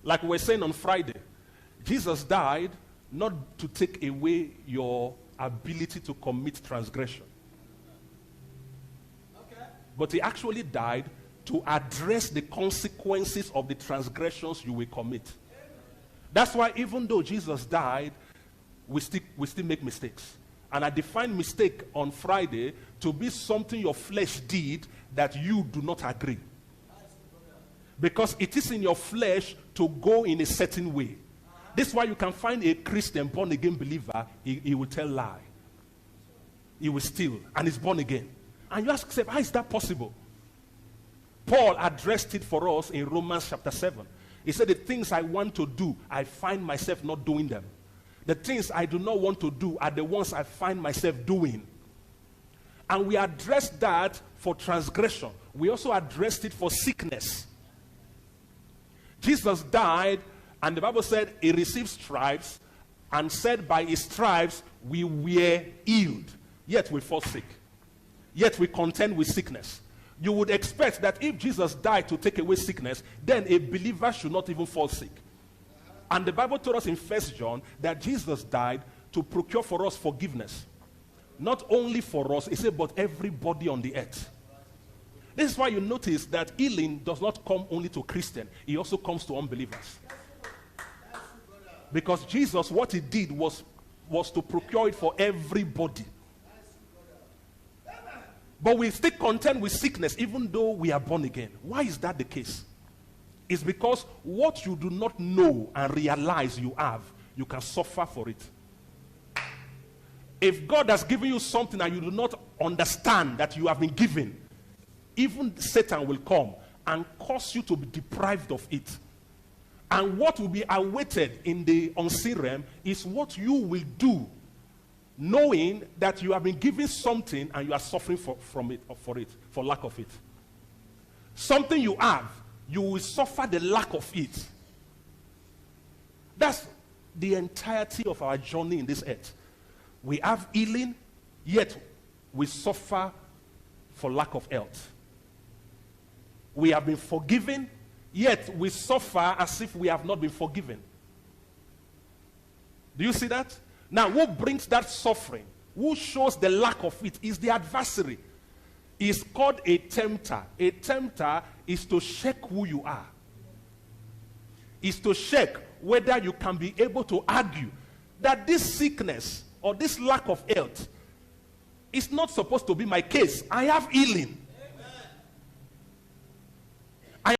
Like we were saying on Friday, Jesus died not to take away your ability to commit transgression. But he actually died to address the consequences of the transgressions you will commit. That's why even though Jesus died, we still make mistakes. And I defined mistake on Friday to be something your flesh did that you do not agree. Because it is in your flesh to go in a certain way. This is why you can find a Christian born again believer, he will tell lie. He will steal and is born again. And you ask yourself, how is that possible? Paul addressed it for us in Romans chapter 7. He said, the things I want to do, I find myself not doing them. The things I do not want to do are the ones I find myself doing. And we addressed that for transgression. We also addressed it for sickness. Jesus died, and the Bible said he received stripes, and said by his stripes we were healed. Yet we fall sick. Yet we contend with sickness. You would expect that if Jesus died to take away sickness, then a believer should not even fall sick. And the Bible told us in 1 John that Jesus died to procure for us forgiveness. Not only for us, he said, but everybody on the earth. This is why you notice that healing does not come only to Christians. It also comes to unbelievers. Because Jesus, what he did was to procure it for everybody. But we still contend with sickness even though we are born again. Why is that the case? It's because what you do not know and realize you have, you can suffer for it. If God has given you something and you do not understand that you have been given, even Satan will come and cause you to be deprived of it. And what will be awaited in the unseen realm is what you will do, knowing that you have been given something and you are suffering for lack of it. Something you have, you will suffer the lack of it. That's the entirety of our journey in this earth. We have healing, yet we suffer for lack of health. We have been forgiven, yet we suffer as if we have not been forgiven. Do you see that? Now, who brings that suffering? Who shows the lack of it is the adversary. It's called a tempter. A tempter is to check who you are. Is to check whether you can be able to argue that this sickness or this lack of health is not supposed to be my case. I have healing.